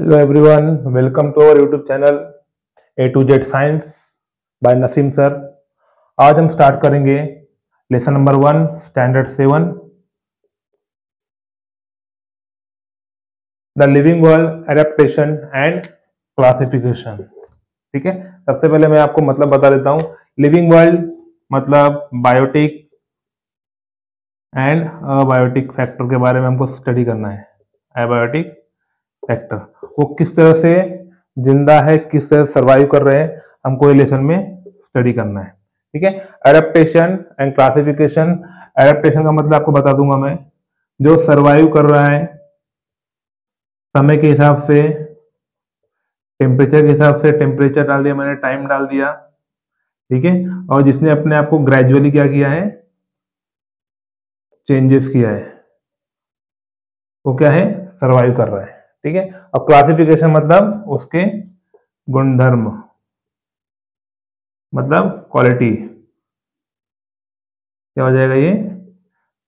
Hello everyone, welcome to our YouTube channel A to Z Science by Naseem sir. आज हम start करेंगे lesson number 1 standard 7 the living world adaptation and classification. ठीक है, सबसे पहले मैं आपको मतलब बता देता हूँ। लिविंग वर्ल्ड मतलब बायोटिक एंड अबायोटिक फैक्टर के बारे में हमको स्टडी करना है। अबायोटिक फैक्टर वो किस तरह से जिंदा है, किस तरह सर्वाइव कर रहे हैं, हमको ये लेसन में स्टडी करना है। ठीक है, एडेप्टेशन एंड क्लासिफिकेशन। एडेप्टेशन का मतलब आपको बता दूंगा मैं, जो सर्वाइव कर रहा है समय के हिसाब से, टेम्परेचर के हिसाब से, टेम्परेचर डाल दिया मैंने, टाइम डाल दिया। ठीक है, और जिसने अपने आप को ग्रेजुअली क्या किया है, चेंजेस किया है, वो क्या है, सर्वाइव कर रहा है। ठीक है, अब क्लासिफिकेशन मतलब उसके गुणधर्म, मतलब क्वालिटी, क्या हो जाएगा ये,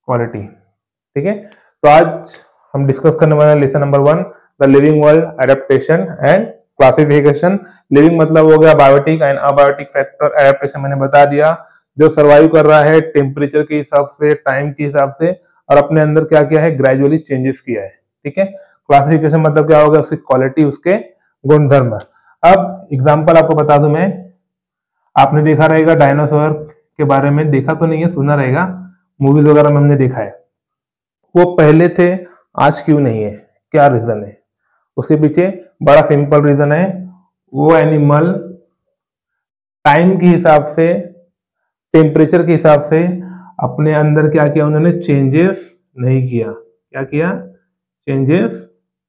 क्वालिटी। ठीक है, तो आज हम डिस्कस करने वाले हैं lesson number 1 the living world adaptation and classification. Living मतलब हो गया biotic and abiotic factor. Adaptation मैंने बता दिया, जो सर्वाइव कर रहा है टेम्परेचर के हिसाब से, टाइम के हिसाब से, और अपने अंदर क्या किया है, ग्रेजुअली चेंजेस किया है। ठीक है, क्लासिफिकेशन मतलब क्या होगा, उसकी क्वालिटी, उसके गुणधर्म। अब एग्जांपल आपको बता दूं मैं, आपने देखा रहेगा डायनासोर के बारे में, देखा तो नहीं है, सुना रहेगा, मूवीज वगैरह में हमने देखा है। वो पहले थे, आज क्यों नहीं है, क्या रीजन है? उसके पीछे बड़ा सिंपल रीजन है, वो एनिमल टाइम के हिसाब से, टेम्परेचर के हिसाब से अपने अंदर क्या किया, उन्होंने चेंजेस नहीं किया। क्या किया, चेंजेस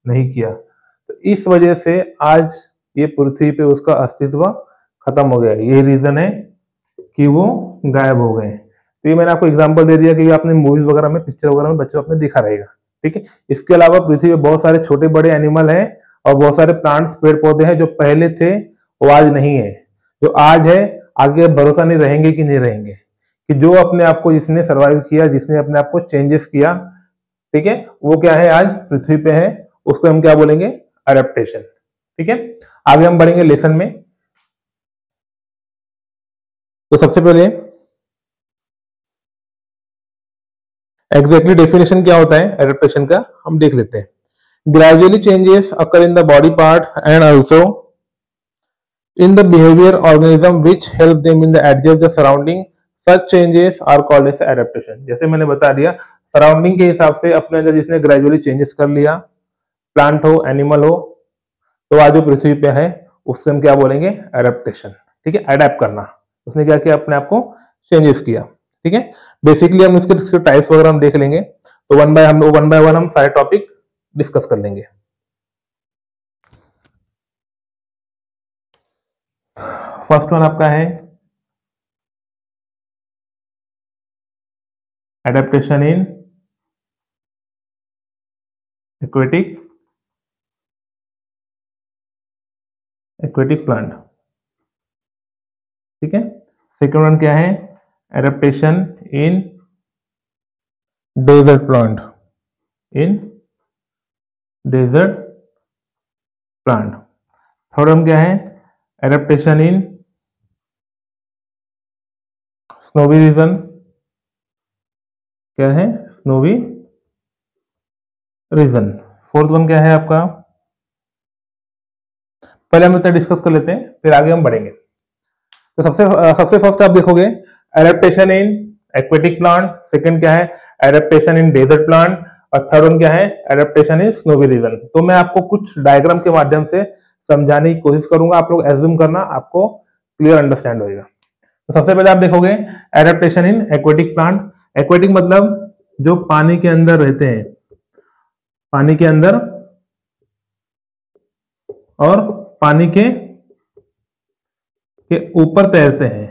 नहीं किया। तो इस वजह से आज ये पृथ्वी पे उसका अस्तित्व खत्म हो गया। यही रीजन है कि वो गायब हो गए। तो ये मैंने आपको एग्जांपल दे दिया कि आपने मूवीज वगैरह में, पिक्चर वगैरह में बच्चों आपने देखा रहेगा। ठीक है, इसके अलावा पृथ्वी पे बहुत सारे छोटे बड़े एनिमल हैं और बहुत सारे प्लांट्स, पेड़ पौधे हैं जो पहले थे वो आज नहीं है। जो आज है, आगे भरोसा नहीं रहेंगे कि नहीं रहेंगे, कि जो अपने आप को जिसने सर्वाइव किया, जिसने अपने आप को चेंजेस किया, ठीक है, वो क्या है, आज पृथ्वी पे है, उसको हम क्या बोलेंगे, एडेप्टेशन। ठीक है, आगे हम बढ़ेंगे लेसन में। तो सबसे पहले एग्जैक्टली डेफिनेशन क्या होता है एडेप्टेशन का, हम देख लेते हैं। Gradually changes occur in the body parts and also in the behaviour organism which help them in the adjust the surrounding, such changes are called as adaptation. जैसे मैंने बता दिया, सराउंडिंग के हिसाब से अपने अंदर जिसने ग्रेजुअली चेंजेस कर लिया, प्लांट हो, एनिमल हो, तो आज जो पृथ्वी पे है उससे हम क्या बोलेंगे, एडेप्टेशन। ठीक है, अडेप्ट करना, उसने क्या किया, अपने आप को चेंजेस किया। ठीक है, बेसिकली हम इसके टाइप्स वगैरह हम देख लेंगे, तो वन बाय वन हम सारे टॉपिक डिस्कस कर लेंगे। फर्स्ट वन आपका है एडेप्टेशन इन एक्वेटिक प्लांट। ठीक है, सेकेंड वन क्या है, adaptation in desert plant, third one क्या है, एडेप्टेशन इन स्नोवी रीजन। क्या है, स्नोवी रीजन। फोर्थ वन क्या है आपका, पहले हम इतना डिस्कस कर लेते हैं, फिर आगे हम बढ़ेंगे। तो सबसे फर्स्ट आप देखोगे adaptation in aquatic plant, second क्या है, एडेप्टेशन इन डेजर्ट प्लांट, और थर्ड वन क्या है, एडेप्टेशन इन स्नोवी रीजन। तो मैं आपको कुछ डायग्राम के माध्यम से समझाने की कोशिश करूंगा, आप लोग एज्यूम करना, आपको क्लियर अंडरस्टैंड होगा। तो सबसे पहले आप देखोगे adaptation in aquatic plant. Aquatic मतलब जो पानी के अंदर रहते हैं, पानी के अंदर और पानी के ऊपर तैरते हैं।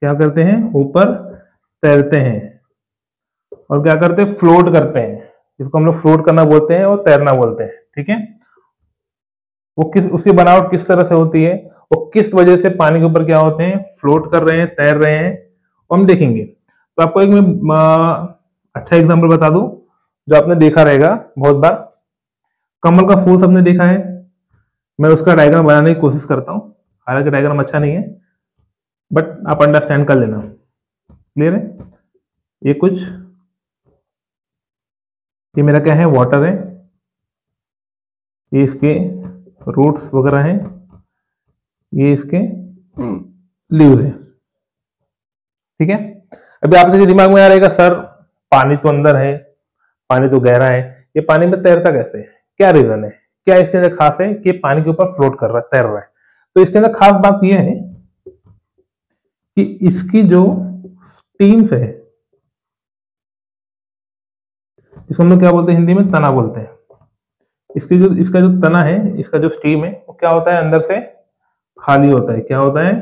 क्या करते हैं, ऊपर तैरते हैं, और क्या करते हैं, फ्लोट करते हैं, जिसको हम लोग फ्लोट करना बोलते हैं और तैरना बोलते हैं। ठीक है, वो उसकी बनावट किस तरह से होती है, वो किस वजह से पानी के ऊपर क्या होते हैं, फ्लोट कर रहे हैं, तैर रहे हैं, वो हम देखेंगे। तो आपको एक मैं अच्छा एग्जांपल बता दूं, जो आपने देखा रहेगा बहुत बार, कमल का फूल सबने देखा है, मैं उसका डायग्राम बनाने की कोशिश करता हूँ, हालांकि डायग्राम अच्छा नहीं है बट आप अंडरस्टैंड कर लेना। क्लियर है? ये कुछ, ये मेरा क्या है, वाटर है, ये इसके रूट्स वगैरह हैं, ये इसके लीव है। ठीक है, अभी आपके दिमाग में आ रहेगा सर पानी तो अंदर है, पानी तो गहरा है, ये पानी में तैरता कैसे है, क्या रीजन है, क्या इसके अंदर खास है कि पानी के ऊपर फ्लोट कर रहा है, तैर रहा है? तो इसके अंदर खास बात यह है कि इसकी जो स्टीम्स है, इसको हम लोग क्या बोलते हैं हिंदी में, तना बोलते हैं। इसका जो तना है, इसका जो स्टीम है वो क्या होता है, अंदर से खाली होता है। क्या होता है?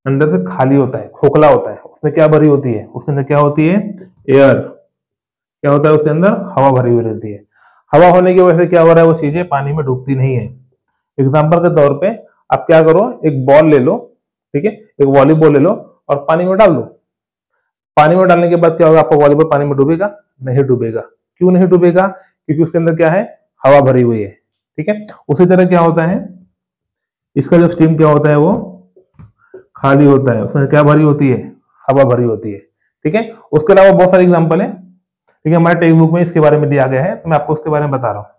अंदर से खाली होता है, खोखला होता है। उसमें क्या भरी होती है? उसके अंदर क्या होती है? एयर। क्या होता है उसके अंदर? हवा भरी हुई रहती है। हवा होने की वजह से क्या हो रहा है, वो चीजें पानी में डूबती नहीं है। एग्जाम्पल के तौर पे आप क्या करो, एक बॉल ले लो, ठीक है, एक वॉलीबॉल ले लो और पानी में डाल दो। पानी में डालने के बाद क्या होगा, आपका वॉलीबॉल पानी में डूबेगा? नहीं डूबेगा। क्यों नहीं डूबेगा? क्योंकि उसके अंदर क्या है, हवा भरी हुई है। ठीक है, उसी तरह क्या होता है, इसका जो स्टीम क्या होता है, वो खाली होता है, उसमें क्या भरी होती है, हवा भरी होती है। ठीक है, उसके अलावा बहुत सारे एग्जाम्पल है। ठीक है, हमारे टेक्स्ट बुक में इसके बारे में दिया गया है, तो मैं आपको उसके बारे में बता रहा हूँ।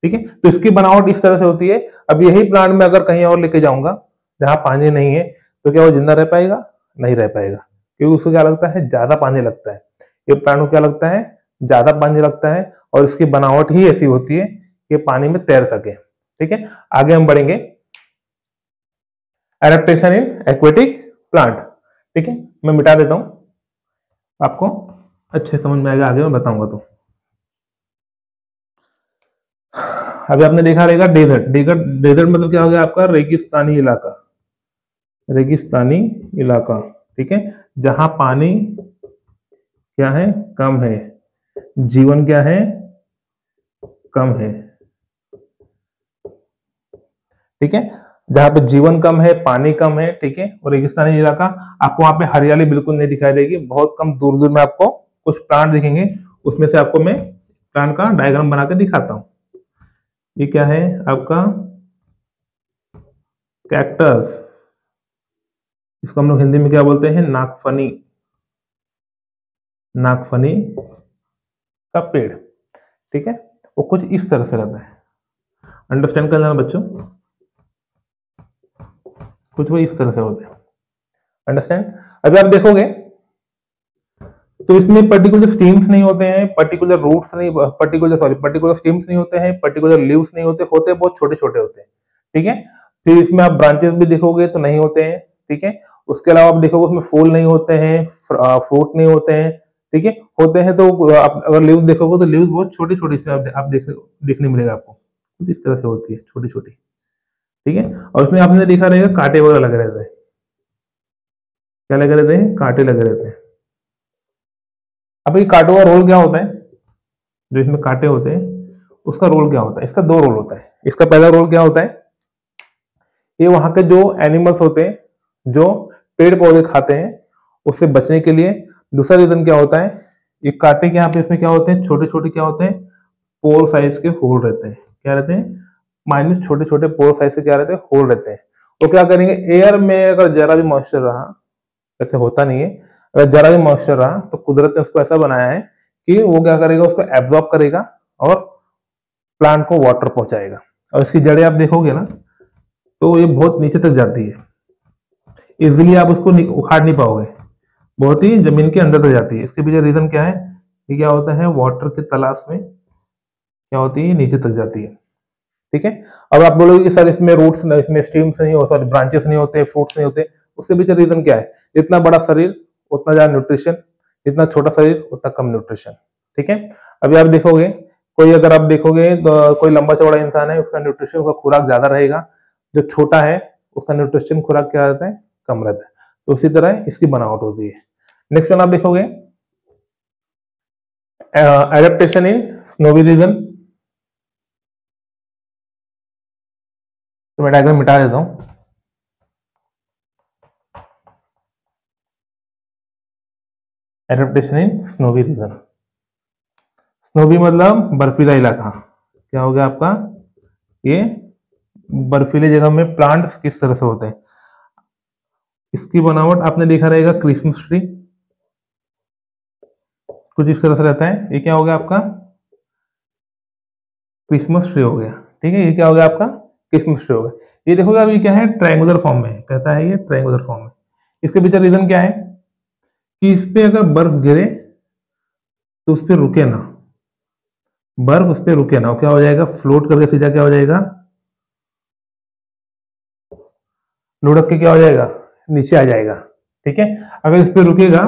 ठीक है, तो इसकी बनावट इस तरह से होती है। अब यही प्लांट में अगर कहीं और लेके जाऊंगा जहां पानी नहीं है, तो क्या वो जिंदा रह पाएगा? नहीं रह पाएगा, क्योंकि उसको क्या लगता है, ज्यादा पानी लगता है। ये प्लांट को क्या लगता है, ज्यादा पानी लगता है, और इसकी बनावट ही ऐसी होती है कि पानी में तैर सके। ठीक है, आगे हम बढ़ेंगे। Adaptation in aquatic plant. ठीक है, मैं मिटा देता हूं, आपको अच्छे समझ में आएगा, आगे मैं बताऊंगा। तो अभी आपने देखा रहेगा डेजर्ट। डेजर्ट डेजर्ट मतलब क्या हो गया आपका, रेगिस्तानी इलाका। रेगिस्तानी इलाका, ठीक है, जहां पानी क्या है, कम है, जीवन क्या है, कम है। ठीक है, जहां पे जीवन कम है, पानी कम है, ठीक है, और रेगिस्तानी इलाका, आपको वहां पे हरियाली बिल्कुल नहीं दिखाई देगी, बहुत कम, दूर दूर में आपको कुछ प्लांट दिखेंगे। उसमें से आपको मैं प्लांट का डायग्राम बना के दिखाता हूं। ये क्या है आपका, कैक्टस। इसको हम लोग हिंदी में क्या बोलते हैं, नागफनी। नागफनी का पेड़। ठीक है, वो कुछ इस तरह से रहता है, अंडरस्टैंड कर लेना बच्चों, कुछ वो इस तरह से होते हैं। अंडरस्टैंड? अभी आप देखोगे तो इसमें पर्टिकुलर स्टीम्स नहीं होते हैं, पर्टिकुलर रूट्स नहीं, पर्टिकुलर स्टीम्स नहीं होते हैं, पर्टिकुलर लीव्स नहीं होते, होते बहुत छोटे छोटे होते हैं। ठीक है, फिर इसमें आप ब्रांचेस भी देखोगे तो नहीं होते हैं। ठीक है, उसके अलावा आप देखोगे उसमें फूल नहीं होते हैं, फ्रूट नहीं होते हैं। ठीक है, होते हैं तो आप अगर लीव्स देखोगे तो लीव्स बहुत छोटी छोटी आप देखने मिलेगा आपको, कुछ इस तरह से होती है, छोटी छोटी। ठीक है, और उसमें आपने देखा रहेगा कांटे वगैरह लगे रहते हैं। क्या लगे रहते हैं? कांटे लगे रहते हैं। अब ये कांटों का रोल क्या होता है, जो इसमें कांटे होते हैं उसका रोल क्या होता है? इसका दो रोल होता है। इसका पहला रोल क्या होता है, ये वहां के जो एनिमल्स होते हैं जो पेड़ पौधे खाते हैं उससे बचने के लिए। दूसरा रीजन क्या होता है, ये कांटे के यहाँ पे इसमें क्या होते हैं, छोटे छोटे क्या होते हैं, पोर साइज के होल रहते हैं। क्या रहते हैं? माइनस छोटे छोटे पोर साइज के क्या रहते हैं, होल रहते हैं। वो क्या करेंगे, एयर में अगर जरा भी मॉइस्चर रहा, ऐसे होता नहीं है, अगर जरा भी मॉइस्चर रहा तो कुदरत ने उसको ऐसा बनाया है कि वो क्या करेगा, उसको एब्जॉर्ब करेगा और प्लांट को वाटर पहुंचाएगा। और इसकी जड़ें आप देखोगे ना तो ये बहुत नीचे तक जाती है, इजिली आप उसको उखाड़ नहीं पाओगे, बहुत ही जमीन के अंदर तक जाती है। इसके पीछे रीजन क्या है, ये क्या होता है, वाटर की तलाश में क्या होती है, नीचे तक जाती है। ठीक है, अब आप बोलोगे कि सर इसमें रूट्स, इसमें स्टीम्स नहीं हो, सॉरी ब्रांचेस नहीं होते, फ्रूट्स नहीं होते, उसके पीछे रीजन क्या है, जितना बड़ा शरीर उतना ज्यादा न्यूट्रिशन, जितना छोटा शरीर उतना कम न्यूट्रिशन। ठीक है, अभी आप देखोगे कोई, अगर आप देखोगे तो कोई लंबा चौड़ा इंसान है, उसका न्यूट्रिशन का खुराक ज्यादा रहेगा, जो छोटा है उसका न्यूट्रिशन खुराक क्या रहता है, कम रहता है। तो उसी तरह इसकी बनावट होती है। नेक्स्ट वन आप देखोगे, एडेप्टेशन इन स्नोवी रीजन। तो मैं डायग्राम मिटा देता हूं। Adaptation in snowy region. Snowy मतलब बर्फीला इलाका। क्या हो गया आपका, ये बर्फीले जगह में प्लांट्स किस तरह से होते हैं। इसकी बनावट आपने देखा रहेगा क्रिसमस ट्री, कुछ इस तरह से रहता है। ये क्या हो गया आपका क्रिसमस ट्री हो गया, ठीक है। ये क्या हो गया आपका क्रिसमस ट्री हो गया। ये देखोगे अभी क्या है, ट्रायंगुलर फॉर्म में है। कैसा है ये, ट्रायंगुलर फॉर्म में। इसके पीछे रीजन क्या है कि इस पे अगर बर्फ गिरे तो उस पर रुके ना, बर्फ उस पर रुके ना, क्या हो जाएगा, फ्लोट करके सीधा क्या हो जाएगा, लुढ़क के क्या हो जाएगा, नीचे आ जाएगा, ठीक है। अगर इस पे रुकेगा,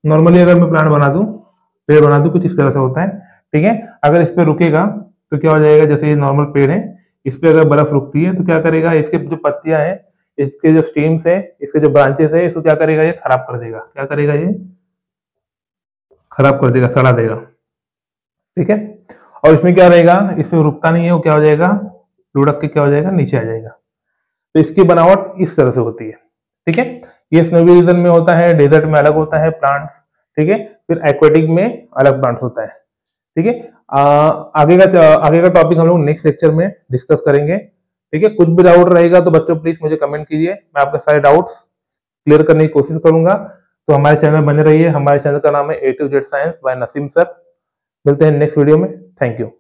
नॉर्मली अगर मैं प्लांट बना दूं, पेड़ बना दूं, कुछ इस तरह से होता है, ठीक है। अगर इस पे रुकेगा तो क्या हो जाएगा, जैसे ये नॉर्मल पेड़ है, इस पे अगर बर्फ रुकती है तो क्या करेगा, इसके जो पत्तियां हैं, इसके जो स्टीम्स है, इसके जो ब्रांचेस है, इसको क्या करेगा, ये खराब कर देगा। क्या करेगा, ये खराब कर देगा, सड़ा देगा, ठीक है। और इसमें क्या रहेगा, इसमें रुकता नहीं है, वो क्या हो जाएगा, लुढ़क के क्या हो जाएगा, नीचे आ जाएगा। तो इसकी बनावट इस तरह से होती है, ठीक है। ये स्नोवी रीजन में होता है, डेजर्ट में अलग होता है प्लांट्स, ठीक है। फिर एक्वेटिक में अलग प्लांट्स होता है, ठीक है। आगे का टॉपिक हम लोग नेक्स्ट लेक्चर में डिस्कस करेंगे, ठीक है। कुछ भी डाउट रहेगा तो बच्चों प्लीज मुझे कमेंट कीजिए, मैं आपके सारे डाउट्स क्लियर करने की कोशिश करूंगा। तो हमारे चैनल बने रहिए। हमारे चैनल का नाम है A to Z science by Naseem sir. मिलते हैं नेक्स्ट वीडियो में। Thank you.